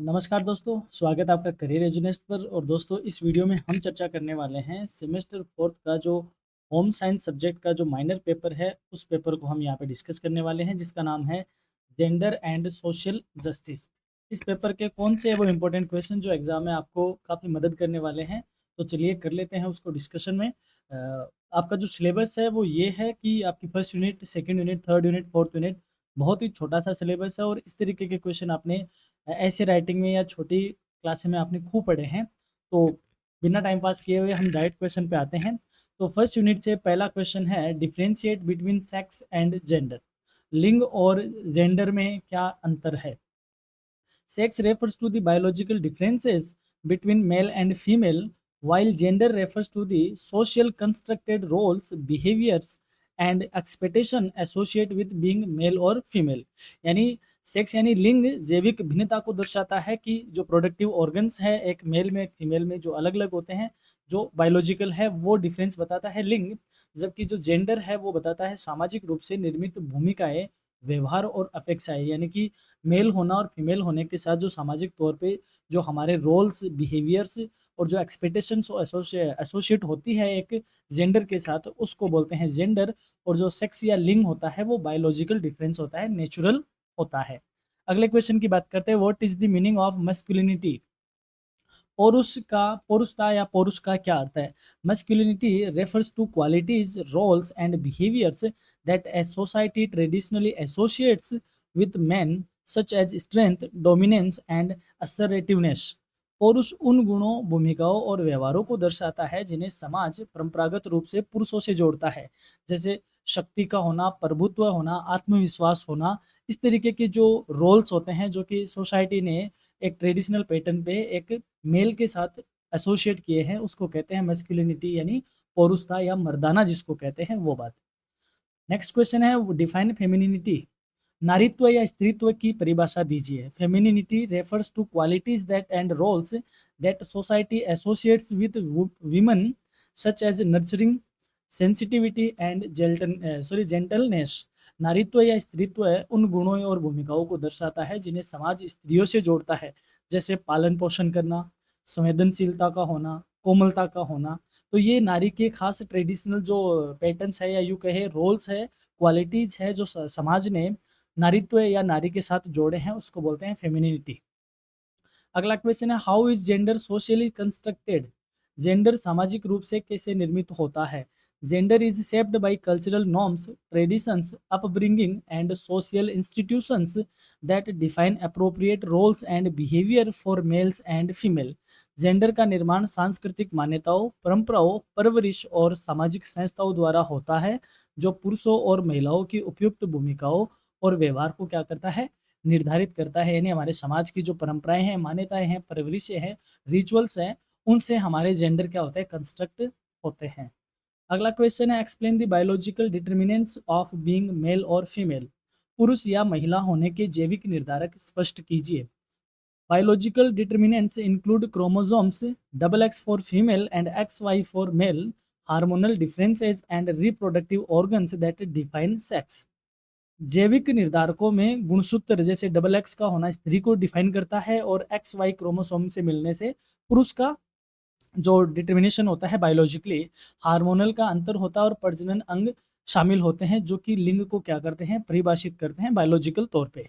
नमस्कार दोस्तों, स्वागत है आपका करियर एजुनेस्ट पर। और दोस्तों, इस वीडियो में हम चर्चा करने वाले हैं सेमेस्टर 4th का जो होम साइंस सब्जेक्ट का जो माइनर पेपर है, उस पेपर को हम यहाँ पे डिस्कस करने वाले हैं, जिसका नाम है जेंडर एंड सोशल जस्टिस। इस पेपर के कौन से वो इम्पोर्टेंट क्वेश्चन जो एग्जाम में आपको काफ़ी मदद करने वाले हैं, तो चलिए कर लेते हैं उसको डिस्कशन में। आपका जो सिलेबस है वो ये है कि आपकी first unit, second unit, third unit, fourth unit बहुत ही छोटा सा सिलेबस है, और इस तरीके के क्वेश्चन आपने ऐसे राइटिंग में या छोटी क्लास में आपने खूब पढ़े हैं। तो बिना टाइम पास किए हुए हम डायरेक्ट क्वेश्चन पे आते हैं। तो फर्स्ट यूनिट से पहला क्वेश्चन है, differentiate between sex and gender. लिंग और जेंडर में क्या अंतर है? Sex refers to the biological differences between male and female, while gender refers to the social constructed roles, behaviors, and expectation associated with being male or female। यानी sex यानी लिंग जैविक भिन्नता को दर्शाता है कि जो प्रोडक्टिव ऑर्गन्स है एक मेल में एक फीमेल में जो अलग अलग होते हैं, जो बायोलॉजिकल है वो डिफरेंस बताता है लिंग। जबकि जो जेंडर है वो बताता है सामाजिक रूप से निर्मित भूमिकाएं, व्यवहार और अपेक्षाएं। यानी कि मेल होना और फीमेल होने के साथ जो सामाजिक तौर पे जो हमारे रोल्स, बिहेवियर्स और जो एक्सपेक्टेशंस एसोसिएट होती है एक जेंडर के साथ, उसको बोलते हैं जेंडर। और जो सेक्स या लिंग होता है वो बायोलॉजिकल डिफरेंस होता है, नेचुरल होता है। अगले क्वेश्चन की बात करते हैं, what is the meaning of masculinity? पौरुषता या पौरुष का क्या अर्थ है? Masculinity refers to qualities, roles and behaviours that a society traditionally associates with man, such as strength, dominance and assertiveness. पौरुष उन गुणों, भूमिकाओं और व्यवहारों को दर्शाता है जिन्हें समाज परंपरागत रूप से पुरुषों से जोड़ता है, जैसे शक्ति का होना, प्रभुत्व होना, आत्मविश्वास होना। इस तरीके के जो रोल्स होते हैं जो कि सोसाइटी ने एक ट्रेडिशनल पैटर्न पे एक मेल के साथ एसोसिएट किए हैं, उसको कहते हैं मैस्कुलिनिटी, यानी पौरुषता या मर्दाना जिसको कहते हैं वो बात। नेक्स्ट क्वेश्चन है, डिफाइन फेमिनिनिटी। नारीत्व या स्त्रीत्व की परिभाषा दीजिए। Femininity refers to qualities that and roles that society associates with women, such as nurturing, sensitivity and gentleness. नारीत्व या स्त्रीत्व उन गुणों और भूमिकाओं को दर्शाता है जिन्हें समाज स्त्रियों से जोड़ता है, जैसे पालन पोषण करना, संवेदनशीलता का होना, कोमलता का होना। तो ये नारी के खास ट्रेडिशनल जो पैटर्न्स है या यूँ कहे रोल्स है, क्वालिटीज है जो समाज ने नारीत्व या नारी के साथ जोड़े हैं, उसको बोलते हैं फेमिनिनिटी। अगला क्वेश्चन है, how is gender socially constructed? Gender सामाजिक रूप से कैसे निर्मित होता है? Gender is shaped by cultural norms, traditions, upbringing and social institutions that define appropriate roles and behaviour for males and female. Gender का निर्माण सांस्कृतिक मान्यताओं, परंपराओं, परवरिश और सामाजिक संस्थाओं द्वारा होता है, जो पुरुषों और महिलाओं की उपयुक्त भूमिकाओं और व्यवहार को क्या करता है, निर्धारित करता है। यानी हमारे समाज की जो परंपराएं हैं, मान्यताएं हैं, परवरिशें हैं, रिचुअल्स हैं, उनसे हमारे जेंडर क्या होते हैं, कंस्ट्रक्ट होते हैं। अगला क्वेश्चन है, explain the biological determinants of being male और फीमेल। पुरुष या महिला होने के जैविक निर्धारक स्पष्ट कीजिए। Biological determinants include chromosomes, double X for female and X Y for male, hormonal differences and reproductive organs that define sex. जैविक निर्धारकों में गुणसूत्र जैसे डबल एक्स का होना स्त्री को डिफाइन करता है, और एक्स वाई क्रोमोसोम से मिलने से पुरुष का जो डिटर्मिनेशन होता है बायोलॉजिकली। हार्मोनल का अंतर होता है और प्रजनन अंग शामिल होते हैं, जो कि लिंग को क्या करते हैं, परिभाषित करते हैं बायोलॉजिकल तौर पे।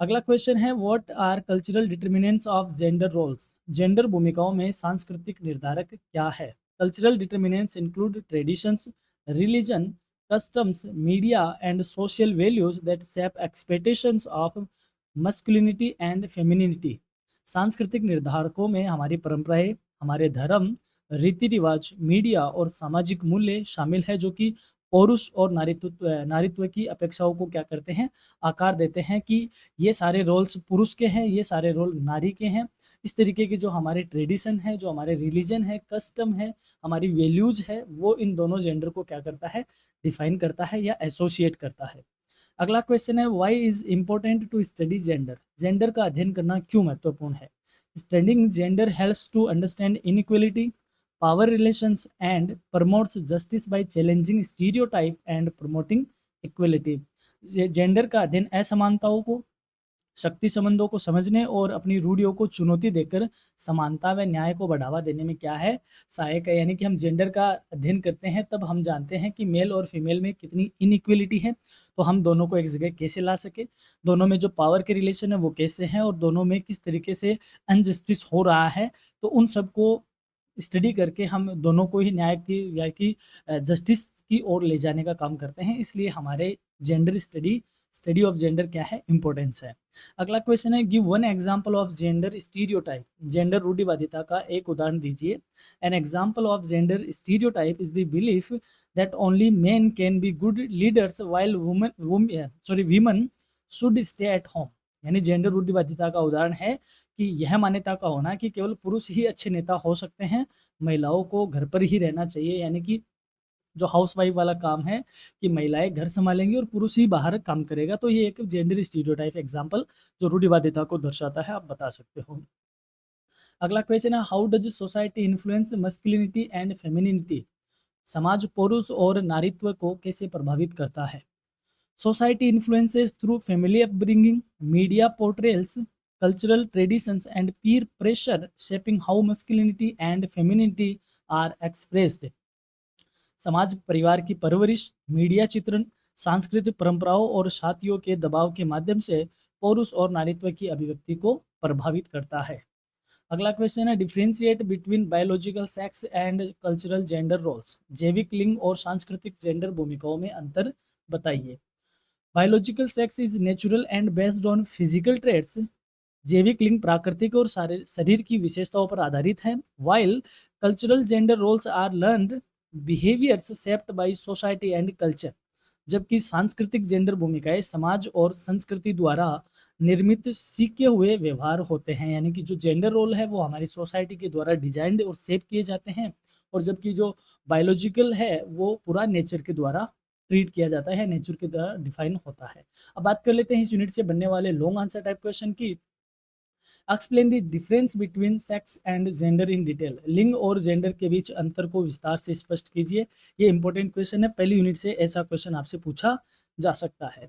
अगला क्वेश्चन है, what are cultural determinants of gender roles? Gender भूमिकाओं में सांस्कृतिक निर्धारक क्या है? Cultural determinants include traditions, religion, customs, media, and social values that shape expectations of masculinity and femininity। सांस्कृतिक निर्धारकों में हमारी परंपराएं, हमारे धर्म, रीति रिवाज, मीडिया और सामाजिक मूल्य शामिल है, जो कि पौरुष और नारीत्व की अपेक्षाओं को क्या करते हैं, आकार देते हैं कि ये सारे रोल्स पुरुष के हैं, ये सारे रोल नारी के हैं। इस तरीके के जो हमारे ट्रेडिशन है, जो हमारे रिलीजन है, कस्टम है, हमारी वैल्यूज है, वो इन दोनों जेंडर को क्या करता है, डिफाइन करता है या एसोसिएट करता है। अगला क्वेश्चन है, why is important to study gender? Gender का अध्ययन करना क्यों महत्वपूर्ण है? Studying gender helps to understand inequality, power relations and promotes justice by challenging stereotype and promoting equality. Gender का अध्ययन असमानताओं को, शक्ति संबंधों को समझने और अपनी रूढ़ियों को चुनौती देकर समानता व न्याय को बढ़ावा देने में क्या है, सहायक है। यानी कि हम जेंडर का अध्ययन करते हैं तब हम जानते हैं कि मेल और फीमेल में कितनी इनइक्वलिटी है, तो हम दोनों को एक जगह कैसे ला सके, दोनों में जो पावर के रिलेशन है वो कैसे हैं और दोनों में किस तरीके से अनजस्टिस हो रहा है, तो उन सबको स्टडी करके हम दोनों को ही न्याय की या कि जस्टिस की ओर ले जाने का काम करते हैं। इसलिए हमारे जेंडर स्टडी ऑफ जेंडर क्या है, इंपॉर्टेंस है। अगला क्वेश्चन है, give one example of gender stereotype. Gender रूढ़िवादिता का एक उदाहरण दीजिए। An example of gender stereotype is the belief that only men can be good leaders while women should stay at home. यानी जेंडर रूढ़िवादिता का उदाहरण है कि यह मान्यता का होना कि केवल पुरुष ही अच्छे नेता हो सकते हैं, महिलाओं को घर पर ही रहना चाहिए। यानी कि जो हाउसवाइफ वाला काम है कि महिलाएं घर संभालेंगी और पुरुष ही बाहर काम करेगा, तो ये एक जेंडर स्टीरियोटाइप एग्जांपल जो रूढ़िवादिता को दर्शाता है, आप बता सकते हो। अगला क्वेश्चन है, how does society influence masculinity and femininity. समाज पुरुष और नारीत्व को कैसे प्रभावित करता है। Society influences through family upbringing, media portrayals, cultural traditions and peer pressure shaping how masculinity and femininity are expressed। समाज परिवार की परवरिश, मीडिया चित्रण, सांस्कृतिक परंपराओं और साथियों के दबाव के माध्यम से पुरुष और नारीत्व की अभिव्यक्ति को प्रभावित करता है। अगला क्वेश्चन है, differentiate between biological sex and cultural gender roles. जैविक लिंग और सांस्कृतिक जेंडर भूमिकाओं में अंतर बताइए। Biological sex is natural and based on physical traits. जैविक लिंग प्राकृतिक और शरीर की विशेषताओं पर आधारित है। While cultural gender roles are learned behaviours shaped by society and culture. जबकि सांस्कृतिक जेंडर भूमिकाएं समाज और संस्कृति द्वारा निर्मित सीखे हुए व्यवहार होते हैं। यानी कि जो जेंडर रोल है वो हमारी सोसाइटी के द्वारा डिजाइंड और शेप किए जाते हैं, और जबकि जो बायोलॉजिकल है वो पूरा नेचर के द्वारा ट्रीट किया जाता है, नेचर के द्वारा डिफाइन होता है। अब बात कर लेते हैं इस यूनिट से बनने वाले लॉन्ग आंसर टाइप क्वेश्चन की। Explain the difference between sex and gender in detail. लिंग और जेंडर के बीच अंतर को विस्तार से स्पष्ट कीजिए। ये इंपॉर्टेंट क्वेश्चन है, पहली यूनिट से ऐसा क्वेश्चन आपसे पूछा जा सकता है।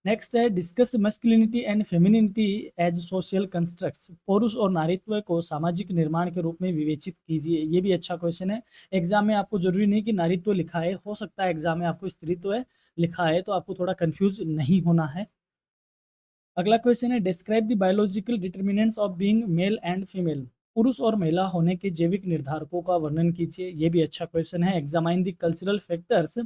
नेक्स्ट है, discuss masculinity and femininity as social constructs. पुरुष और नारीत्व को सामाजिक निर्माण के रूप में विवेचित कीजिए। ये भी अच्छा क्वेश्चन है। एग्जाम में आपको जरूरी नहीं कि नारीत्व लिखा है, हो सकता है एग्जाम में आपको स्त्रीत्व लिखा है, तो आपको थोड़ा कंफ्यूज नहीं होना है। अगला क्वेश्चन है, describe the biological determinants of being mail and female. पुरुष और महिला होने के जैविक निर्धारकों का वर्णन कीजिए। ये भी अच्छा क्वेश्चन है। Examine the cultural factors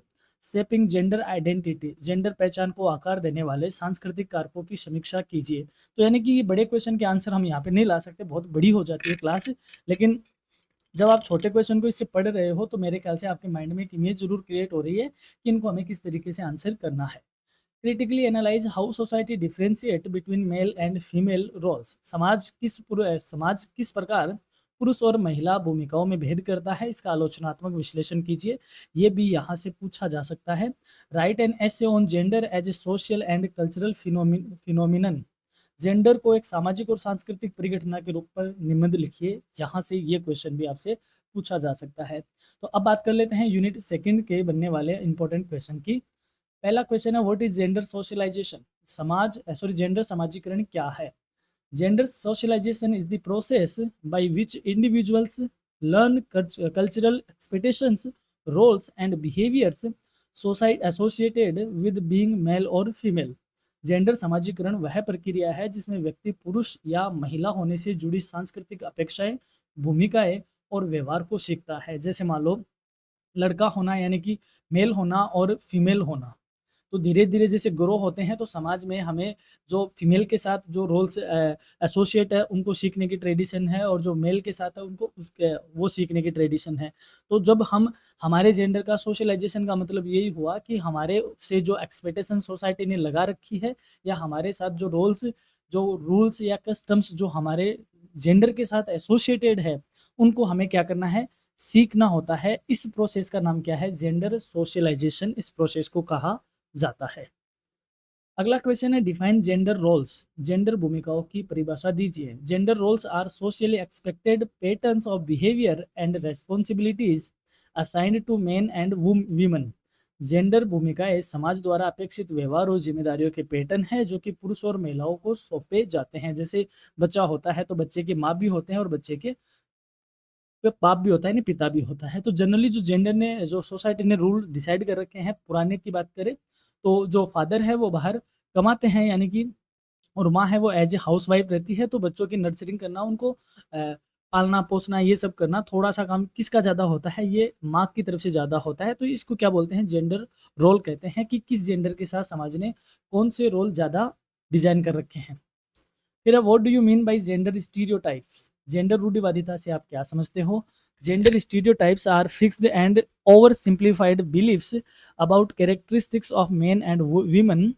shaping gender identity. Gender पहचान को आकार देने वाले सांस्कृतिक कारकों की समीक्षा कीजिए। तो यानी कि ये बड़े क्वेश्चन के आंसर हम यहाँ पे नहीं ला सकते, बहुत बड़ी हो जाती है क्लास, लेकिन जब आप छोटे क्वेश्चन को इससे पढ़ रहे हो तो मेरे ख्याल से आपके माइंड में एक इमेज जरूर क्रिएट हो रही है कि इनको हमें किस तरीके से आंसर करना है। Critically analyse how society differentiate between male and female roles. समाज किस प्रकार पुरुष और महिला भूमिकाओं में भेद करता है, इसका आलोचनात्मक विश्लेषण कीजिए। ये भी यहाँ से पूछा जा सकता है। Write an essay on gender as a social and cultural phenomenon. Gender को एक सामाजिक और सांस्कृतिक परिघटना के रूप पर निबंध लिखिए। यहाँ से ये क्वेश्चन भी आपसे पूछा जा सकता है। तो अब बात कर लेते हैं यूनिट सेकंड के बनने वाले इंपॉर्टेंट क्वेश्चन की। पहला क्वेश्चन है, what is gender socialisation. Gender समाजीकरण क्या है। Gender socialisation is the process by which individuals learn cultural expectations, roles and behaviours society associated with being male और फीमेल। जेंडर समाजीकरण वह प्रक्रिया है जिसमें व्यक्ति पुरुष या महिला होने से जुड़ी सांस्कृतिक अपेक्षाएं, भूमिकाएं और व्यवहार को सीखता है। जैसे मान लो लड़का होना यानी कि मेल होना और फीमेल होना, तो धीरे धीरे जैसे ग्रो होते हैं तो समाज में हमें जो फीमेल के साथ जो रोल्स एसोसिएट है उनको सीखने की ट्रेडिशन है, और जो मेल के साथ है उनको उसके वो सीखने की ट्रेडिशन है। तो जब हम हमारे जेंडर का सोशलाइजेशन का मतलब यही हुआ कि हमारे से जो एक्सपेक्टेशन सोसाइटी ने लगा रखी है, या हमारे साथ जो रूल्स या कस्टम्स जो हमारे जेंडर के साथ एसोसिएटेड है, उनको हमें क्या करना है, सीखना होता है। इस प्रोसेस का नाम क्या है, जेंडर सोशलाइजेशन, इस प्रोसेस को कहा जाता है। अगला क्वेश्चन है, डिफाइन जेंडर रोल्स। जेंडर भूमिकाओं की परिभाषा दीजिए। Gender roles are socially expected patterns of behaviour and responsibilities assigned to men and women. Gender भूमिकाएं समाज द्वारा अपेक्षित व्यवहार और जिम्मेदारियों के पैटर्न है जो कि पुरुष और महिलाओं को सौंपे जाते हैं। जैसे बच्चा होता है तो बच्चे के माँ भी होते हैं और बच्चे के बाप भी होता है, नहीं पिता भी होता है। तो जनरली जो जेंडर ने जो सोसाइटी ने रूल डिसाइड कर रखे हैं, पुराने की बात करें तो जो फादर है वो बाहर कमाते हैं, यानी कि और माँ है वो एज ए हाउस वाइफ रहती है। तो बच्चों की नर्सरिंग करना, उनको पालना पोसना, ये सब करना, थोड़ा सा काम किसका ज़्यादा होता है, ये माँ की तरफ से ज़्यादा होता है। तो इसको क्या बोलते हैं, जेंडर रोल कहते हैं, कि किस जेंडर के साथ समाज ने कौन से रोल ज़्यादा डिजाइन कर रखे हैं। फिर what do you mean by gender stereotypes? Gender रूढ़िवादिता से आप क्या समझते हो? Gender stereotypes are fixed and oversimplified beliefs about characteristics of men and women,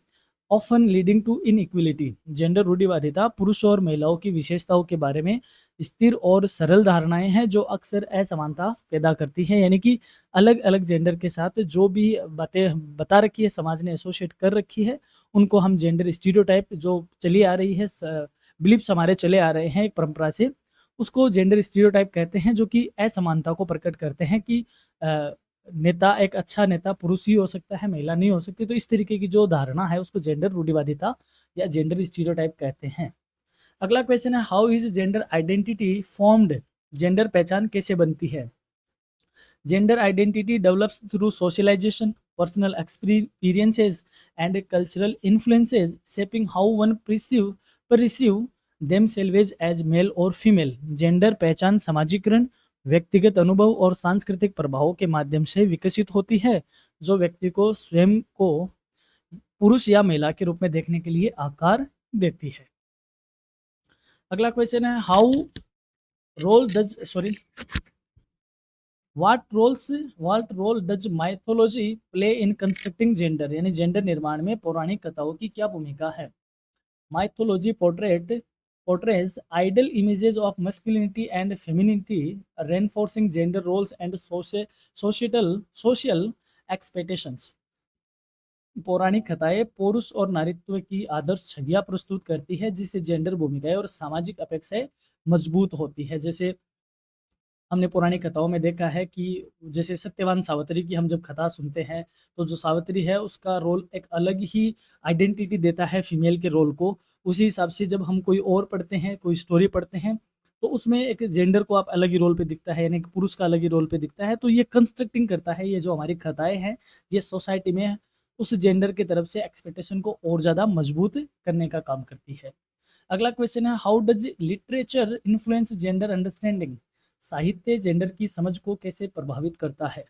often leading to inequality. Gender रूढ़िवादिता पुरुष और महिलाओं की विशेषताओं के बारे में स्थिर और सरल धारणाएं हैं जो अक्सर असमानता पैदा करती हैं। यानी कि अलग अलग जेंडर के साथ जो भी बातें बता रखी है, समाज ने एसोसिएट कर रखी है, उनको हम जेंडर स्टीरियोटाइप जो चली आ रही है, बिलीफ्स हमारे चले आ रहे हैं एक परंपरा से, उसको जेंडर स्टीरियोटाइप कहते हैं, जो कि असमानता को प्रकट करते हैं कि नेता, एक अच्छा नेता पुरुष ही हो सकता है, महिला नहीं हो सकती। तो इस तरीके की जो धारणा है उसको जेंडर रूढ़िवादिता या जेंडर स्टीरियोटाइप कहते हैं। अगला क्वेश्चन है, how is gender identity formed? Gender पहचान कैसे बनती है? Gender identity develops through socialisation, personal experiences and cultural influences shaping how one perceive themselves as male और फीमेल। जेंडर पहचान सामाजिकरण, व्यक्तिगत अनुभव और सांस्कृतिक प्रभावों के माध्यम से विकसित होती है, जो व्यक्ति को स्वयं को पुरुष या महिला के रूप में देखने के लिए आकार देती है। अगला क्वेश्चन है, how role does sorry what role does mythology play in constructing gender? यानी जेंडर निर्माण में पौराणिक कथाओं की क्या भूमिका है? Mythology portrays ideal images of masculinity and femininity, reinforcing gender roles and social expectations. पौराणिक कथाएं पुरुष और नारीत्व की आदर्श छवियां प्रस्तुत करती है, जिससे जेंडर भूमिकाएं और सामाजिक अपेक्षाएं मजबूत होती है। जैसे हमने पौराणिक कथाओं में देखा है कि जैसे सत्यवान सावित्री की हम जब कथा सुनते हैं, तो जो सावित्री है उसका रोल एक अलग ही आइडेंटिटी देता है फीमेल के रोल को। उसी हिसाब से जब हम कोई और पढ़ते हैं, कोई स्टोरी पढ़ते हैं, तो उसमें एक जेंडर को आप अलग ही रोल पे दिखता है, यानी कि पुरुष का अलग ही रोल पे दिखता है। तो ये कंस्ट्रक्टिंग करता है, ये जो हमारी कथाएं हैं, ये सोसाइटी में उस जेंडर की तरफ से एक्सपेक्टेशन को और ज़्यादा मजबूत करने का काम करती है। अगला क्वेश्चन है, how does literature influence gender understanding? साहित्य जेंडर की समझ को कैसे प्रभावित करता है?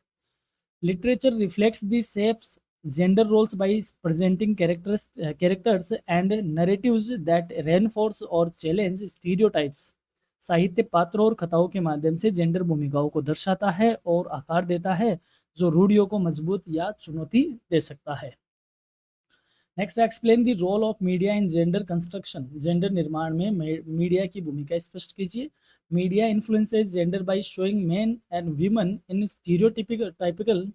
Literature reflects the shapes gender roles by presenting characters and narratives that reinforce और चैलेंज स्टीरियोटाइप्स। साहित्य पात्रों और कथाओं के माध्यम से जेंडर भूमिकाओं को दर्शाता है और आकार देता है, जो रूढ़ियों को मजबूत या चुनौती दे सकता है। Next, explain the role of media in gender construction. Gender निर्माण में मीडिया की भूमिका स्पष्ट कीजिए। Media influences gender by showing men and women in stereotypical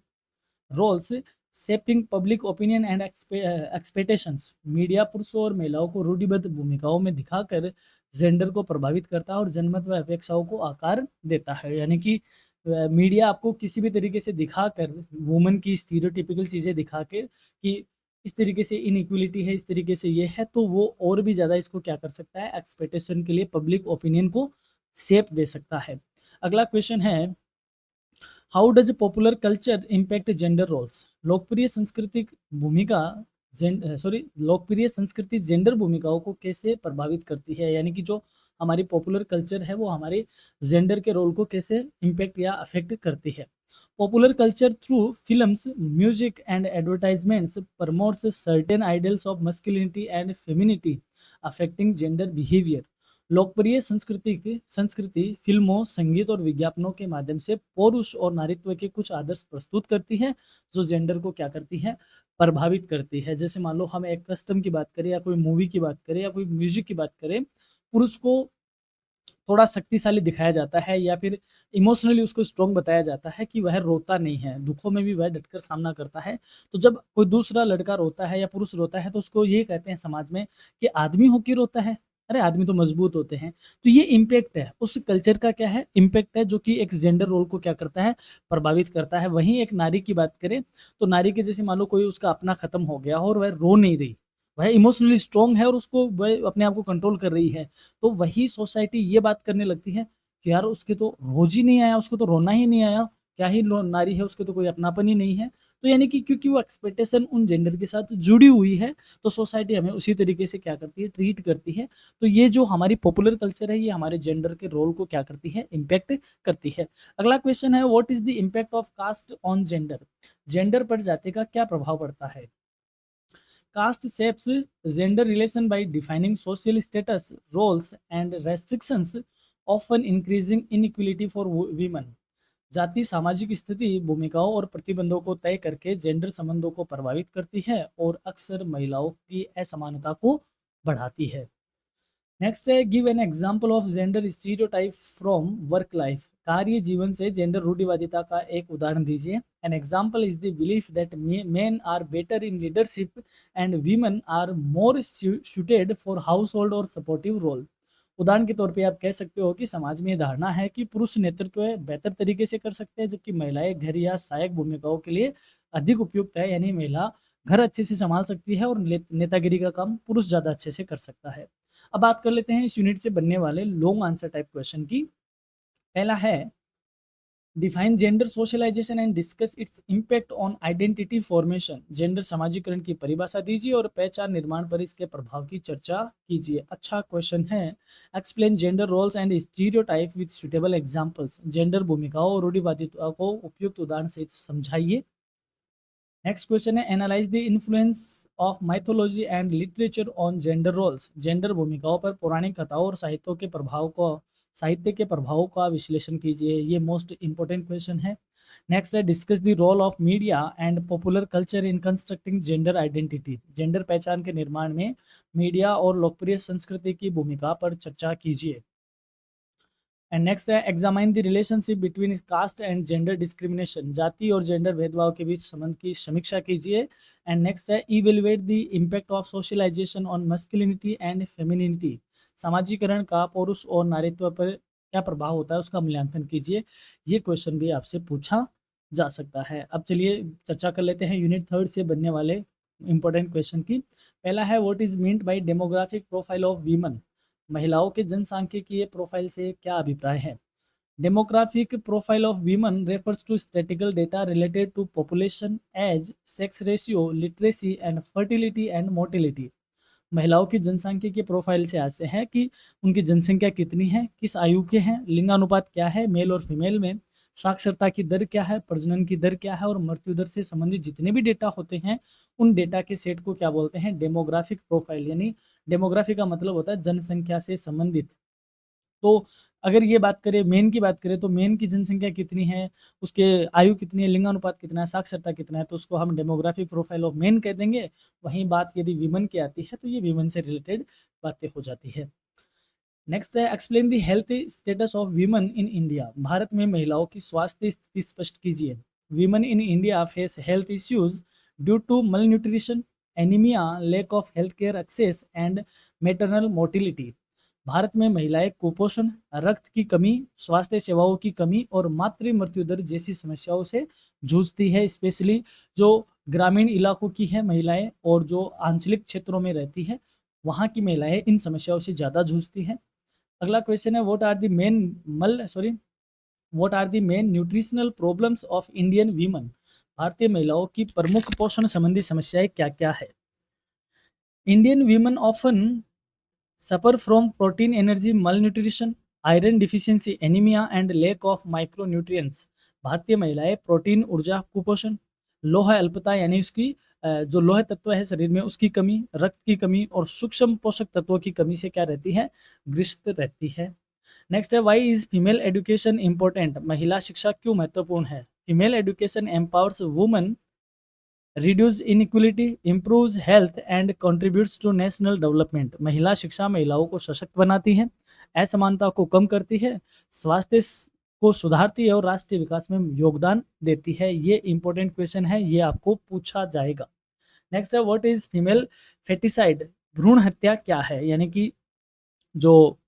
roles, shaping public opinion and expectations. Media पुरुषों और महिलाओं को रूढ़िबद्ध भूमिकाओं में दिखाकर जेंडर को प्रभावित करता है और जनमत व अपेक्षाओं को आकार देता है। यानी कि मीडिया आपको किसी भी तरीके से दिखाकर, वुमन की स्टीरियोटिपिकल चीज़ें दिखा के कि इस तरीके से इनइक्वलिटी है, इस तरीके से ये है, तो वो और भी ज़्यादा इसको क्या कर सकता है, एक्सपेक्टेशन के लिए पब्लिक ओपिनियन को शेप दे सकता है। अगला क्वेश्चन है, how does popular culture impact gender roles? लोकप्रिय संस्कृति जेंडर भूमिकाओं को कैसे प्रभावित करती है? यानी कि जो हमारी पॉपुलर कल्चर है वो हमारे जेंडर के रोल को कैसे इम्पैक्ट या अफेक्ट करती है? Popular culture through films, music and advertisements promotes certain ideals of masculinity and femininity affecting gender behaviour. लोकप्रिय संस्कृति फिल्मों, संगीत और विज्ञापनों के माध्यम से पुरुष और नारीत्व के कुछ आदर्श प्रस्तुत करती है, जो जेंडर को क्या करती है, प्रभावित करती है। जैसे मान लो हम एक कस्टम की बात करें, या कोई मूवी की बात करें, या कोई म्यूजिक की बात करें, पुरुष को थोड़ा शक्तिशाली दिखाया जाता है, या फिर इमोशनली उसको स्ट्रॉन्ग बताया जाता है कि वह रोता नहीं है, दुखों में भी वह डटकर सामना करता है। तो जब कोई दूसरा लड़का रोता है या पुरुष रोता है, तो उसको ये कहते हैं समाज में कि आदमी होके रोता है, अरे आदमी तो मजबूत होते हैं। तो ये इम्पैक्ट है, उस कल्चर का क्या है, इम्पैक्ट है, जो कि एक जेंडर रोल को क्या करता है, प्रभावित करता है। वहीं एक नारी की बात करें, तो नारी के जैसे मान लो कोई उसका अपना खत्म हो गया और वह रो नहीं रही, वह इमोशनली स्ट्रांग है और उसको वह अपने आप को कंट्रोल कर रही है, तो वही सोसाइटी ये बात करने लगती है कि यार उसके तो रोज ही नहीं आया, उसको तो रोना ही नहीं आया, क्या ही नारी है, उसके तो कोई अपनापन ही नहीं है। तो यानी कि क्योंकि वो एक्सपेक्टेशन उन जेंडर के साथ जुड़ी हुई है, तो सोसाइटी हमें उसी तरीके से क्या करती है, ट्रीट करती है। तो ये जो हमारी पॉपुलर कल्चर है, ये हमारे जेंडर के रोल को क्या करती है, इम्पैक्ट करती है। अगला क्वेश्चन है, what is the impact of caste on gender? Gender पर जाति का क्या प्रभाव पड़ता है? Caste shapes gender relation by defining social status, roles, and restrictions, often increasing inequality for women. जाति सामाजिक स्थिति, भूमिकाओं और प्रतिबंधों को तय करके जेंडर संबंधों को प्रभावित करती है और अक्सर महिलाओं की असमानता को बढ़ाती है। नेक्स्ट है, give an example of gender stereotype from work life. कार्य जीवन से जेंडर रूढ़िवादिता का एक उदाहरण दीजिए। An example is the belief that men are better in leadership and women are more suited for household और सपोर्टिव रोल। उदाहरण के तौर पे आप कह सकते हो कि समाज में ये धारणा है कि पुरुष नेतृत्व बेहतर तरीके से कर सकते हैं, जबकि महिलाएं घर या सहायक भूमिकाओं के लिए अधिक उपयुक्त है। यानी महिला घर अच्छे से संभाल सकती है और नेतागिरी का काम पुरुष ज़्यादा अच्छे से कर सकता है। अब बात कर लेते हैं इस यूनिट से बनने वाले लॉन्ग आंसर टाइप क्वेश्चन की। पहला है, define gender socialisation and discuss its impact on identity formation. Gender समाजीकरण की परिभाषा दीजिए और पहचान निर्माण पर इसके प्रभाव की चर्चा कीजिए। अच्छा क्वेश्चन है। Explain gender roles and stereotype with suitable examples. Gender भूमिकाओं और रूढ़िवादिता को उपयुक्त उदाहरण से समझाइए। नेक्स्ट क्वेश्चन है, analyse the influence of mythology and literature on gender roles. Gender भूमिकाओं पर पौराणिक कथाओं और साहित्य के प्रभाव का विश्लेषण कीजिए। ये मोस्ट इंपॉर्टेंट क्वेश्चन है। नेक्स्ट है, discuss the role of media and popular culture in constructing gender identity. Gender पहचान के निर्माण में मीडिया और लोकप्रिय संस्कृति की भूमिका पर चर्चा कीजिए। एंड नेक्स्ट है, examine the relationship between caste and gender discrimination. जाति और जेंडर भेदभाव के बीच संबंध की समीक्षा कीजिए। एंड नेक्स्ट है, evaluate the impact of socialisation on masculinity and femininity. समाजीकरण का पुरुष और नारीत्व पर क्या प्रभाव होता है, उसका मूल्यांकन कीजिए। ये क्वेश्चन भी आपसे पूछा जा सकता है। अब चलिए चर्चा कर लेते हैं यूनिट थर्ड से बनने वाले इंपॉर्टेंट क्वेश्चन की। पहला है, what is meant by demographic profile of women. महिलाओं के जनसांख्यिकीय प्रोफाइल से क्या अभिप्राय है? Demographic profile of women refers to statistical data related to population, age, sex ratio, literacy and fertility and mortality. महिलाओं की जनसंख्या के प्रोफाइल से ऐसे है कि उनकी जनसंख्या कितनी है, किस आयु के हैं, लिंगानुपात क्या है मेल और फीमेल में, साक्षरता की दर क्या है, प्रजनन की दर क्या है, और मृत्यु दर से संबंधित जितने भी डेटा होते हैं उन डेटा के सेट को क्या बोलते हैं, डेमोग्राफिक प्रोफाइल। यानी डेमोग्राफी का मतलब होता है जनसंख्या से संबंधित। तो अगर ये बात करें, मेन की बात करें, तो मेन की जनसंख्या कितनी है, उसके आयु कितनी है, लिंगानुपात कितना है, साक्षरता कितना है, तो उसको हम डेमोग्राफिक प्रोफाइल ऑफ मेन कह देंगे। वहीं बात यदि वीमन की आती है तो ये वीमन से रिलेटेड बातें हो जाती है। नेक्स्ट है, explain the health status of women in India. Bharat में महिलाओं की स्वास्थ्य स्थिति स्पष्ट कीजिए। Women in India face health issues due to malnutrition, anaemia, lack of health care access and maternal mortality. Bharat में महिलाएं कुपोषण, रक्त की कमी, स्वास्थ्य सेवाओं की कमी और मातृ मृत्यु दर जैसी समस्याओं से जूझती है। स्पेशली जो ग्रामीण इलाकों की है महिलाएं और जो आंचलिक क्षेत्रों में रहती है, वहाँ की महिलाएं इन समस्याओं से ज़्यादा जूझती हैं। अगला क्वेश्चन है, what are the main nutritional problems of Indian women. भारतीय महिलाओं की प्रमुख पोषण संबंधी समस्याएं क्या क्या है? Indian women often suffer from protein energy malnutrition, iron deficiency, anemia and lack of micronutrients। भारतीय महिलाएं प्रोटीन, ऊर्जा कुपोषण, लोह अल्पता यानी उसकी जो लोह तत्व है शरीर में उसकी कमी, रक्त की कमी और सूक्ष्म पोषक तत्वों की कमी से क्या रहती है, ग्रस्त रहती है। नेक्स्ट है, why is female education important. महिला शिक्षा क्यों महत्वपूर्ण है? Female education empowers women, reduce inequality, improves health and contributes to national development. महिला शिक्षा महिलाओं को सशक्त बनाती है, असमानता को कम करती है, स्वास्थ्य को सुधारती है और राष्ट्रीय विकास में योगदान देती है। ये इंपॉर्टेंट क्वेश्चन है, ये आपको पूछा जाएगा। नेक्स्ट है, व्हाट इज फीमेल फेटिसाइड। भ्रूण हत्या क्या है? यानी कि जो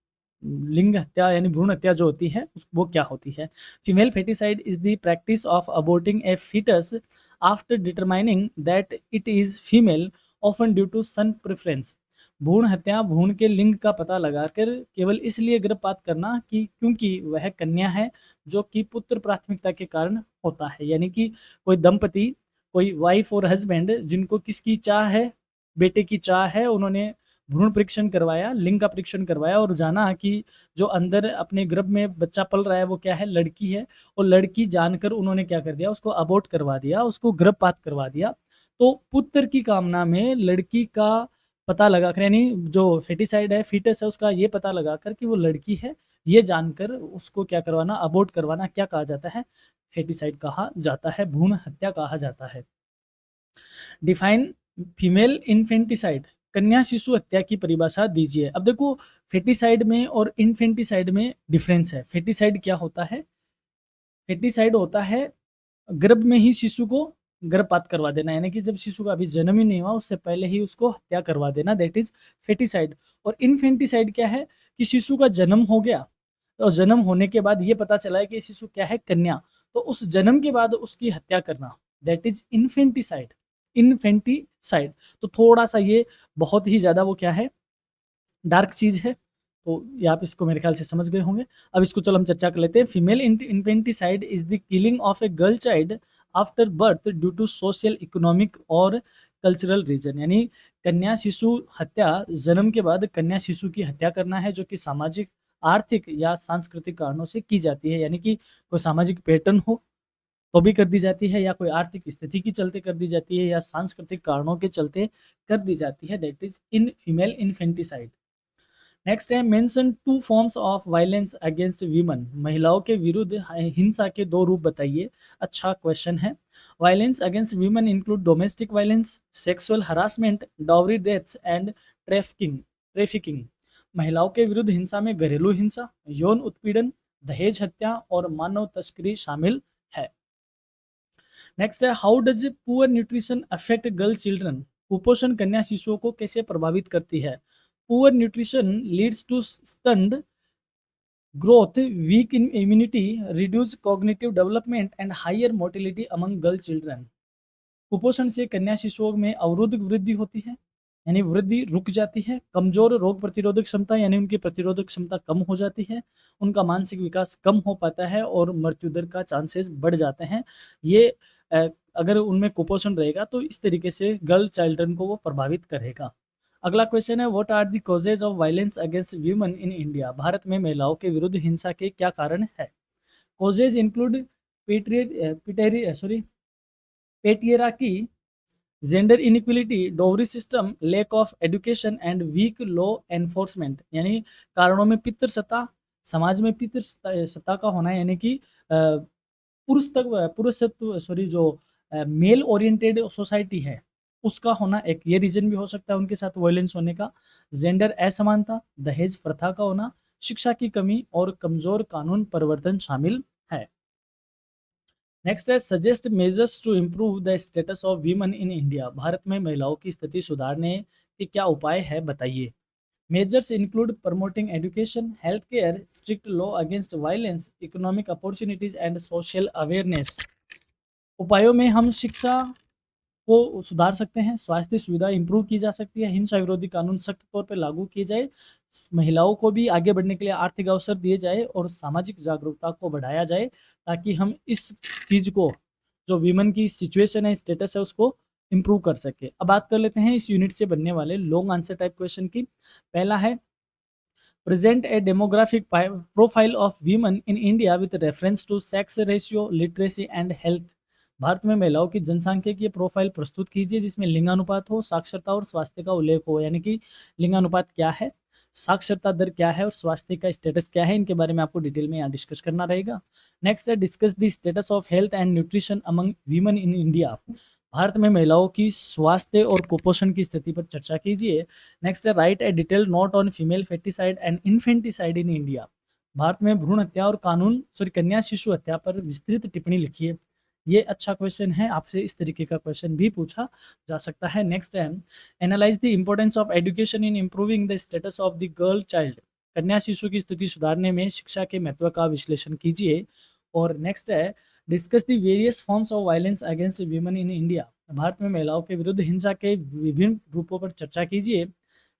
लिंग हत्या यानी भ्रूण हत्या जो होती है वो क्या होती है। Female foeticide is the practice of aborting a foetus after determining that it is female, often due to son preference. भ्रूण हत्या भ्रूण के लिंग का पता लगाकर केवल इसलिए गर्भपात करना कि क्योंकि वह कन्या है, जो कि पुत्र प्राथमिकता के कारण होता है। यानी कि कोई दंपति, कोई वाइफ और हस्बैंड जिनको किसकी चाह है, बेटे की चाह है, उन्होंने भ्रूण परीक्षण करवाया, लिंग का परीक्षण करवाया और जाना कि जो अंदर अपने गर्भ में बच्चा पल रहा है वो क्या है, लड़की है। और लड़की जानकर उन्होंने क्या कर दिया, उसको अबॉर्ट करवा दिया, उसको गर्भपात करवा दिया। तो पुत्र की कामना में लड़की का पता लगाकर, यानी जो फेटिसाइड है, फीटस है, उसका ये पता लगाकर कि वो लड़की है, ये जानकर उसको क्या करवाना, अबॉर्ट करवाना, क्या कहा जाता है, फेटिसाइड कहा जाता है, भ्रूण हत्या कहा जाता है। डिफाइन फीमेल इन्फेंटिसाइड, कन्या शिशु हत्या की परिभाषा दीजिए। अब देखो, फेटिसाइड में और इन्फेंटिसाइड में डिफरेंस है। फेटिसाइड क्या होता है? फेटिसाइड होता है गर्भ में ही शिशु को गर्भपात करवा देना, यानी कि जब शिशु का अभी जन्म ही नहीं हुआ उससे पहले ही उसको हत्या करवा देना, दैट इज फेटिसाइड। और इन्फेंटिसाइड क्या है कि शिशु का जन्म हो गया और जन्म होने के बाद ये पता चला है कि शिशु क्या है, कन्या, तो उस जन्म के बाद उसकी हत्या करना, दैट इज इन्फेंटिसाइड। इन्फेंटिसाइड तो थोड़ा सा ये बहुत ही ज़्यादा वो क्या है, डार्क चीज़ है। तो ये आप इसको मेरे ख्याल से समझ गए होंगे। अब इसको चलो हम चर्चा कर लेते हैं। Female infanticide is the killing of a girl child after birth due to social, economic और कल्चरल रीजन। यानी कन्या शिशु हत्या, जन्म के बाद कन्या शिशु की हत्या करना है, जो कि सामाजिक, आर्थिक या सांस्कृतिक कारणों से की जाती है। यानी कि कोई सामाजिक पैटर्न हो तो भी कर दी जाती है, या कोई आर्थिक स्थिति के चलते कर दी जाती है, या सांस्कृतिक कारणों के चलते कर दी जाती है, that is in female infanticide. Next है, mention two forms of violence against women, महिलाओं के विरुद्ध हिंसा के दो रूप बताइए। अच्छा क्वेश्चन है। Violence against women include domestic violence, sexual harassment, dowry deaths and trafficking trafficking. महिलाओं के विरुद्ध हिंसा में घरेलू हिंसा, यौन उत्पीड़न, दहेज हत्या और मानव तस्करी शामिल है। नेक्स्ट है, how does poor nutrition affect girl children, कुपोषण कन्या शिशुओं को कैसे प्रभावित करती है। Poor nutrition leads to stunt growth, weak in immunity, reduce cognitive development and higher mortality among girl children. कुपोषण से कन्या शिशुओं में अवरुद्ध वृद्धि होती है, यानी वृद्धि रुक जाती है। कमजोर रोग प्रतिरोधक क्षमता, यानी उनकी प्रतिरोधक क्षमता कम हो जाती है। उनका मानसिक विकास कम हो पाता है और मृत्यु दर का चांसेस बढ़ जाते हैं। ये अगर उनमें कुपोषण रहेगा तो इस तरीके से गर्ल चिल्ड्रन को वो प्रभावित करेगा। अगला क्वेश्चन है, what are the causes of violence against women in India, Bharat में महिलाओं के विरुद्ध हिंसा के क्या कारण है। Causes include patriarchy, gender inequality, dowry system, lack of education and weak law enforcement. यानी कारणों में पितृसत्ता, समाज में पितृसत्ता का होना, यानी कि पुरुषत्व, सॉरी, जो मेल ओरिएंटेड सोसाइटी है उसका होना एक ये रीजन भी हो सकता है उनके साथ वायलेंस होने का। जेंडर असमानता, दहेज प्रथा का होना, शिक्षा की कमी और कमजोर कानून प्रवर्तन शामिल है। नेक्स्ट है, suggest measures to improve the status of women in India, Bharat में महिलाओं की स्थिति सुधारने के क्या उपाय है बताइए। Measures include promoting education, health care, strict law against violence, economic opportunities and social awareness. उपायों में हम शिक्षा को सुधार सकते हैं, स्वास्थ्य सुविधा इंप्रूव की जा सकती है, हिंसा विरोधी कानून सख्त तौर पर लागू किए जाए, महिलाओं को भी आगे बढ़ने के लिए आर्थिक अवसर दिए जाए और सामाजिक जागरूकता को बढ़ाया जाए, ताकि हम इस चीज़ को, जो वीमेन की सिचुएशन है, स्टेटस है, उसको इम्प्रूव कर सके। अब बात कर लेते हैं इस यूनिट से बनने वाले लॉन्ग आंसर टाइप क्वेश्चन की। पहला है, present a demographic profile of women in India with reference to sex ratio, literacy and health। Bharat में महिलाओं की जनसांख्यिकीय प्रोफाइल प्रस्तुत कीजिए जिसमें लिंगानुपात हो, साक्षरता और स्वास्थ्य का उल्लेख हो। यानी कि लिंगानुपात क्या है, साक्षरता दर क्या है और स्वास्थ्य का स्टेटस क्या है, इनके बारे में आपको डिटेल में यहाँ डिस्कस करना रहेगा। नेक्स्ट है, discuss the status of health and nutrition among women in India, Bharat में महिलाओं की स्वास्थ्य और कुपोषण की स्थिति पर चर्चा कीजिए। नेक्स्ट है, right A detail note on female foeticide and infanticide in India, Bharat में भ्रूण हत्या और कानून, सॉरी, कन्या शिशु हत्या पर विस्तृत टिप्पणी लिखिए। ये अच्छा क्वेश्चन है, आपसे इस तरीके का क्वेश्चन भी पूछा जा सकता है। नेक्स्ट है, analyse the importance of education in improving the status of the girl child, कन्या शिशु की स्थिति सुधारने में शिक्षा के महत्व का विश्लेषण कीजिए। और नेक्स्ट है, discuss the various forms of violence against women in India. Bharat में महिलाओं के विरुद्ध हिंसा के विभिन्न रूपों पर चर्चा कीजिए।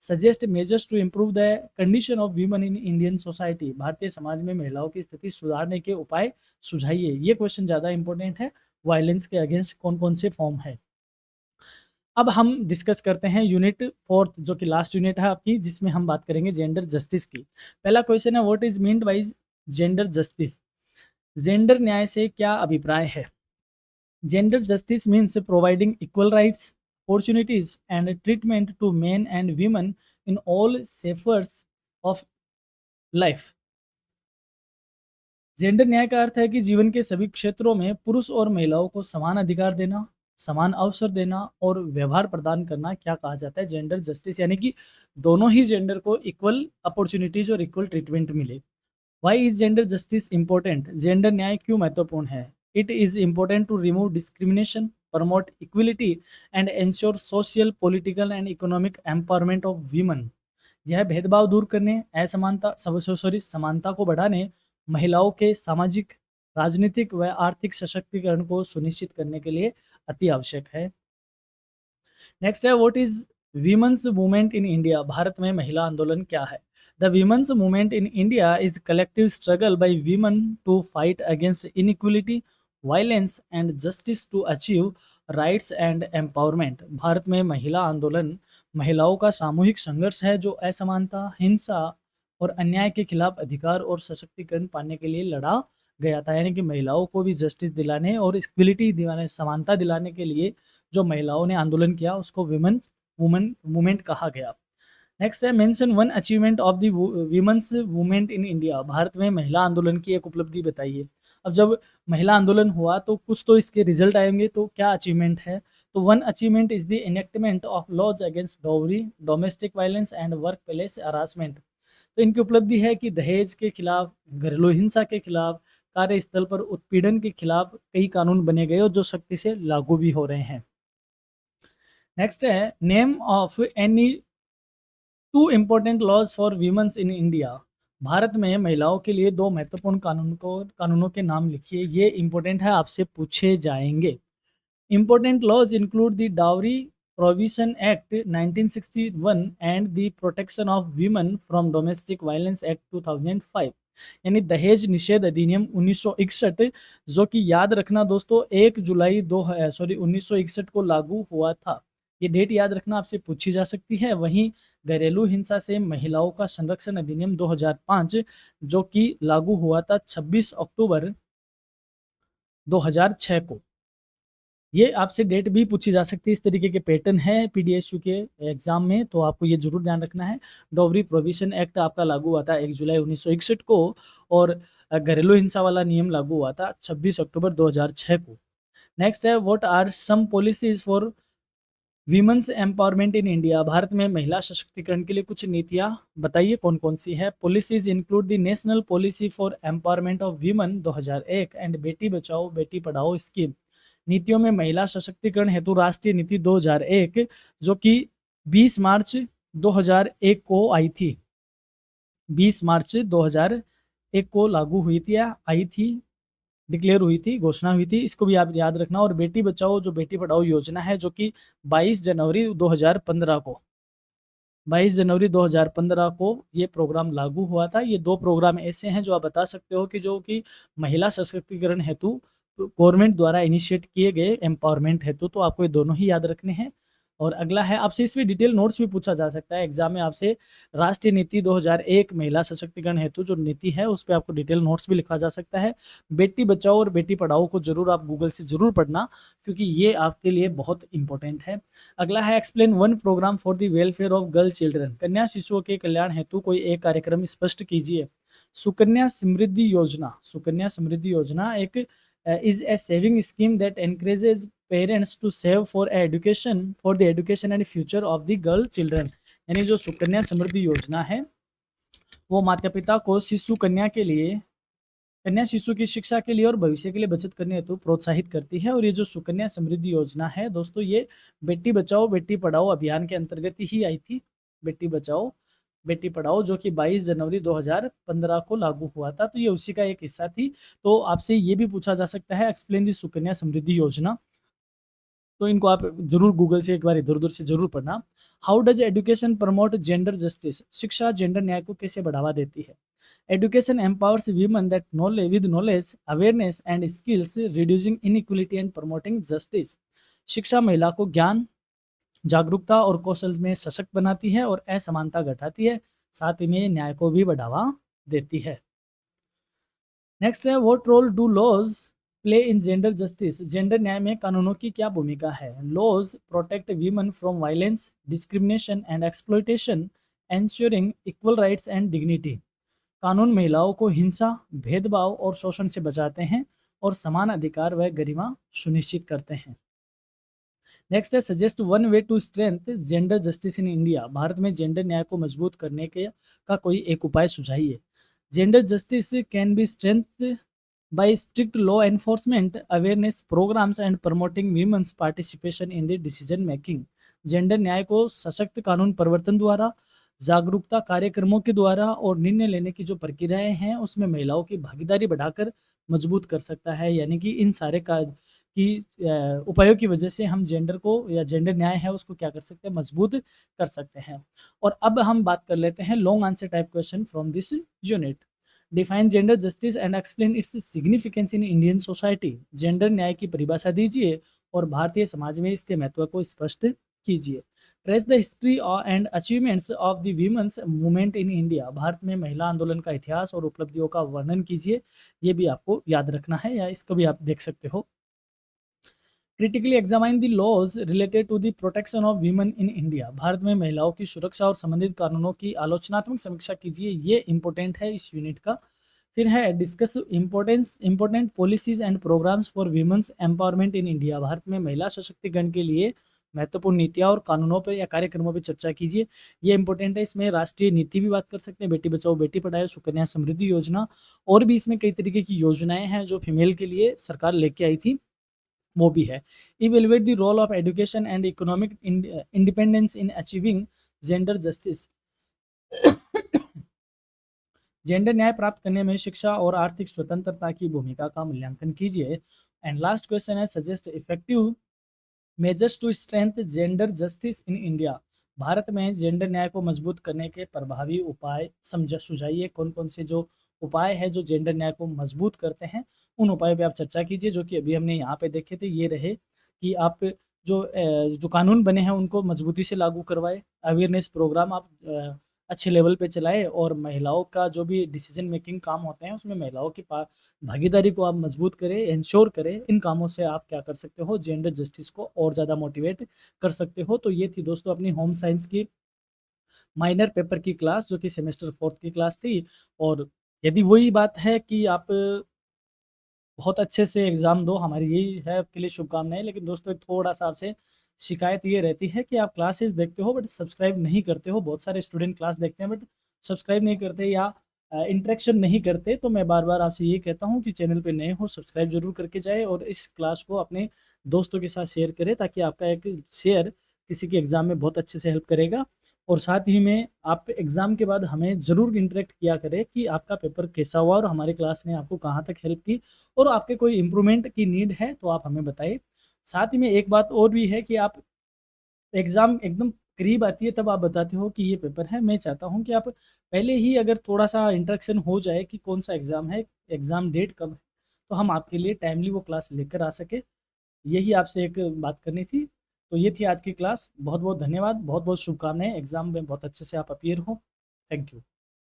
Suggest measures to improve the condition of women in Indian society. भारतीय समाज में महिलाओं की स्थिति सुधारने के उपाय सुझाइए। ये क्वेश्चन ज़्यादा इंपॉर्टेंट है, वायलेंस के अगेंस्ट कौन कौन से फॉर्म है। अब हम डिस्कस करते हैं यूनिट फोर्थ, जो कि लास्ट यूनिट है आपकी, जिसमें हम बात करेंगे जेंडर जस्टिस की। पहला क्वेश्चन है, what is meant by gender justice. Gender न्याय से क्या अभिप्राय है। Gender justice means providing equal rights, opportunities and treatment to men and women in all spheres of life. Gender न्याय का अर्थ है कि जीवन के सभी क्षेत्रों में पुरुष और महिलाओं को समान अधिकार देना, समान अवसर देना और व्यवहार प्रदान करना। क्या कहा जाता है, जेंडर जस्टिस, यानी कि दोनों ही जेंडर को इक्वल अपॉर्चुनिटीज और इक्वल ट्रीटमेंट मिले। Why is gender justice important. Gender न्याय क्यों महत्वपूर्ण है। It is important to remove discrimination, promote equality and ensure social, political and economic empowerment of women. यह भेदभाव दूर करने, असमानता समानता को बढ़ाने, महिलाओं के सामाजिक, राजनीतिक व आर्थिक सशक्तिकरण को सुनिश्चित करने के लिए अति आवश्यक है। नेक्स्ट है, what is women's movement in India. Bharat में महिला आंदोलन क्या है। The women's movement in India is collective struggle by women to fight against inequality, violence and justice to achieve rights and empowerment. भारत में महिला आंदोलन महिलाओं का सामूहिक संघर्ष है, जो असमानता, हिंसा और अन्याय के खिलाफ अधिकार और सशक्तिकरण पाने के लिए लड़ा गया था। यानी कि महिलाओं को भी जस्टिस दिलाने और इक्वलिटी दिलाने, समानता दिलाने के लिए जो महिलाओं ने आंदोलन किया, उसको विमेन वुमेन मूवमेंट कहा गया। नेक्स्ट है, mention one achievement of the women's movement in India. Bharat में महिला आंदोलन की एक उपलब्धि बताइए। अब जब महिला आंदोलन हुआ तो कुछ तो इसके रिजल्ट आएंगे, तो क्या अचीवमेंट है। तो one achievement is the enactment of laws against dowry, domestic violence and work place harassment. तो इनकी उपलब्धि है कि दहेज के खिलाफ, घरेलू हिंसा के खिलाफ, कार्यस्थल पर उत्पीड़न के खिलाफ कई कानून बने गए और जो सख्ती से लागू भी हो रहे हैं। नेक्स्ट है, name of any two important laws for women's in India. Bharat में महिलाओं के लिए दो महत्वपूर्ण कानूनों के नाम लिखिए। ये इंपॉर्टेंट है, आपसे पूछे जाएंगे। Important laws include the Dowry Prohibition Act 1961 and the Protection of Women from Domestic Violence Act 2005। यानी दहेज निषेध अधिनियम 1961, जो कि याद रखना दोस्तों 1 जुलाई 1961 को लागू हुआ था। ये डेट याद रखना, आपसे पूछी जा सकती है। वहीं घरेलू हिंसा से महिलाओं का संरक्षण अधिनियम 2005, जो कि लागू हुआ था 26 अक्टूबर 2006 को। ये आपसे डेट भी पूछी जा सकती है। इस तरीके के पैटर्न है पीडीएसयू के एग्जाम में, तो आपको ये जरूर ध्यान रखना है। डॉवरी प्रोहिबिशन एक्ट आपका लागू हुआ था 1 जुलाई 1961 को, और घरेलू हिंसा वाला नियम लागू हुआ था 26 अक्टूबर 2006 को। नेक्स्ट है, what are some policies for women's empowerment in India. Bharat में महिला सशक्तिकरण के लिए कुछ नीतियां बताइए, कौन कौन सी है। Policies include the national policy for empowerment of women 2001 and Beti Bachao Beti Padhao scheme. नीतियों में महिला सशक्तिकरण हेतु राष्ट्रीय नीति 2001, जो कि 20 मार्च 2001 को आई थी। 20 मार्च 2001 को लागू हुई थी या आई थी, डिक्लेयर हुई थी, घोषणा हुई थी। इसको भी आप याद रखना। और बेटी बचाओ जो बेटी पढ़ाओ योजना है, जो कि 22 जनवरी 2015 को 22 जनवरी 2015 को ये प्रोग्राम लागू हुआ था। ये दो प्रोग्राम ऐसे हैं जो आप बता सकते हो कि जो कि महिला सशक्तिकरण हेतु गवर्नमेंट द्वारा इनिशिएट किए गए एम्पावरमेंट हेतु, तो आपको ये दोनों ही याद रखने हैं। और अगला है, आपसे इसमें डिटेल नोट्स भी पूछा जा सकता है एग्जाम में आपसे। राष्ट्रीय नीति 2001 महिला सशक्तिकरण हेतु जो नीति है, उस पर आपको डिटेल नोट्स भी लिखा जा सकता है। बेटी बचाओ और बेटी पढ़ाओ को जरूर आप गूगल से जरूर पढ़ना, क्योंकि ये आपके लिए बहुत इंपॉर्टेंट है। अगला है, explain one programme for the welfare of girl children. कन्या शिशुओं के कल्याण हेतु कोई एक कार्यक्रम स्पष्ट कीजिए। सुकन्या समृद्धि योजना। सुकन्या समृद्धि योजना एक is a saving scheme that encourages parents to save for the education and future of the girl children। यानी जो सुकन्या समृद्धि योजना है, वो माता पिता को शिशु कन्या के लिए, कन्या शिशु की शिक्षा के लिए और भविष्य के लिए बचत करने हेतु प्रोत्साहित करती है। और ये जो सुकन्या समृद्धि योजना है दोस्तों, ये बेटी बचाओ बेटी पढ़ाओ अभियान के अंतर्गत ही आई थी। बेटी बचाओ बेटी पढ़ाओ जो कि 22 जनवरी 2015 को लागू हुआ था। तो ये उसी का एक हिस्सा थी। तो आपसे ये भी पूछा जा सकता है, एक्सप्लेन दी सुकन्या समृद्धि योजना। तो इनको आप ज़रूर गूगल से एक बार इधर-उधर से ज़रूर पढ़ना। How does education promote gender justice? शिक्षा जेंडर न्याय को कैसे बढ़ावा देती है? Education empowers women that knowledge with knowledge, awareness and skills, reducing inequality and promoting justice. शिक्षा महिला को ज्ञान, जागरूकता और कौशल में सशक्त बनाती है और असमानता घटाती है, साथ ही में न्याय को भी बढ़ावा देती है। नेक्स्ट है, what role do laws play in gender justice? Gender न्याय में कानूनों की क्या भूमिका है? Laws protect women from violence, discrimination and exploitation, ensuring equal rights and dignity. कानून महिलाओं को हिंसा, भेदभाव और शोषण से बचाते हैं और समान अधिकार व गरिमा सुनिश्चित करते हैं। नेक्स्ट है, suggest one way to strength gender justice in India. Bharat में जेंडर न्याय को मजबूत करने के का कोई एक उपाय सुझाइए। Gender justice can be strength by strict law enforcement, awareness programs and promoting women's participation in the decision making। Gender न्याय को सशक्त कानून प्रवर्तन द्वारा, जागरूकता कार्यक्रमों के द्वारा और निर्णय लेने की जो प्रक्रियाएं हैं उसमें महिलाओं की भागीदारी बढ़ाकर मजबूत कर सकता है। यानी कि इन सारे उपायों की वजह से हम जेंडर को या जेंडर न्याय है उसको क्या कर सकते हैं, मजबूत कर सकते हैं। और अब हम बात कर लेते हैं long answer type question from this unit. Define gender justice and explain its significance in Indian society. Gender न्याय की परिभाषा दीजिए और भारतीय समाज में इसके महत्व को स्पष्ट कीजिए। Trace the history and achievements of the women's movement in India. Bharat में महिला आंदोलन का इतिहास और उपलब्धियों का वर्णन कीजिए। ये भी आपको याद रखना है या इसको भी आप देख सकते हो। Critically examine the laws related to the protection of women in India. Bharat में महिलाओं की सुरक्षा और संबंधित कानूनों की आलोचनात्मक समीक्षा कीजिए। ये इंपॉर्टेंट है इस यूनिट का। फिर है discuss important policies and programmes for women's empowerment in India. Bharat में महिला सशक्तिकरण के लिए महत्वपूर्ण नीतियां और कानूनों पर या कार्यक्रमों पर चर्चा कीजिए। ये इंपॉर्टेंट है। इसमें राष्ट्रीय नीति भी बात कर सकते हैं, बेटी बचाओ बेटी पढ़ाओ, सुकन्या समृद्धि योजना, और भी इसमें कई तरीके की योजनाएं हैं जो फीमेल के लिए सरकार लेके आई थी, वो भी है। Evaluate the role of education and economic independence in achieving gender justice. Gender न्याय प्राप्त करने में शिक्षा और आर्थिक स्वतंत्रता की भूमिका का मूल्यांकन कीजिए। एंड लास्ट क्वेश्चन है, suggest effective measures to strength gender justice in India. Bharat में जेंडर न्याय को मजबूत करने के प्रभावी उपाय सुझाइए। कौन कौन से जो उपाय है जो जेंडर न्याय को मजबूत करते हैं, उन उपायों पे आप चर्चा कीजिए, जो कि अभी हमने यहाँ पे देखे थे। ये रहे कि आप जो कानून बने हैं उनको मजबूती से लागू करवाए, अवेयरनेस प्रोग्राम आप अच्छे लेवल पे चलाए, और महिलाओं का जो भी डिसीजन मेकिंग काम होते हैं उसमें महिलाओं की भागीदारी को आप मजबूत करें, इंश्योर करें। इन कामों से आप क्या कर सकते हो, जेंडर जस्टिस को और ज़्यादा मोटिवेट कर सकते हो। तो ये थी दोस्तों अपनी होम साइंस की माइनर पेपर की क्लास, जो कि सेमेस्टर 4 की क्लास थी। और यदि वही बात है कि आप बहुत अच्छे से एग्ज़ाम दो, हमारी यही है आपके लिए शुभकामनाएं। लेकिन दोस्तों एक थोड़ा-सा आपसे शिकायत ये रहती है कि आप क्लासेस देखते हो बट सब्सक्राइब नहीं करते हो। बहुत सारे स्टूडेंट क्लास देखते हैं बट सब्सक्राइब नहीं करते या इंटरेक्शन नहीं करते। तो मैं बार-बार आपसे ये कहता हूँ कि चैनल पे नए हो सब्सक्राइब ज़रूर करके जाएँ और इस क्लास को अपने दोस्तों के साथ शेयर करें, ताकि आपका एक शेयर किसी के एग्ज़ाम में बहुत अच्छे से हेल्प करेगा। और साथ ही में आप एग्ज़ाम के बाद हमें ज़रूर इंटरेक्ट किया करें कि आपका पेपर कैसा हुआ और हमारी क्लास ने आपको कहाँ तक हेल्प की, और आपके कोई इम्प्रूवमेंट की नीड है तो आप हमें बताइए। साथ ही में एक बात और भी है कि आप एग्ज़ाम एकदम करीब आती है तब आप बताते हो कि ये पेपर है। मैं चाहता हूँ कि आप पहले ही अगर थोड़ा-सा इंटरेक्शन हो जाए कि कौन-सा एग्ज़ाम है, एग्ज़ाम डेट कब है, तो हम आपके लिए टाइमली वो क्लास लेकर आ सकें। यही आपसे एक बात करनी थी। तो ये थी आज की क्लास। बहुत-बहुत धन्यवाद, बहुत-बहुत शुभकामनाएँ। एग्ज़ाम में बहुत अच्छे से आप अपीयर हो। Thank you.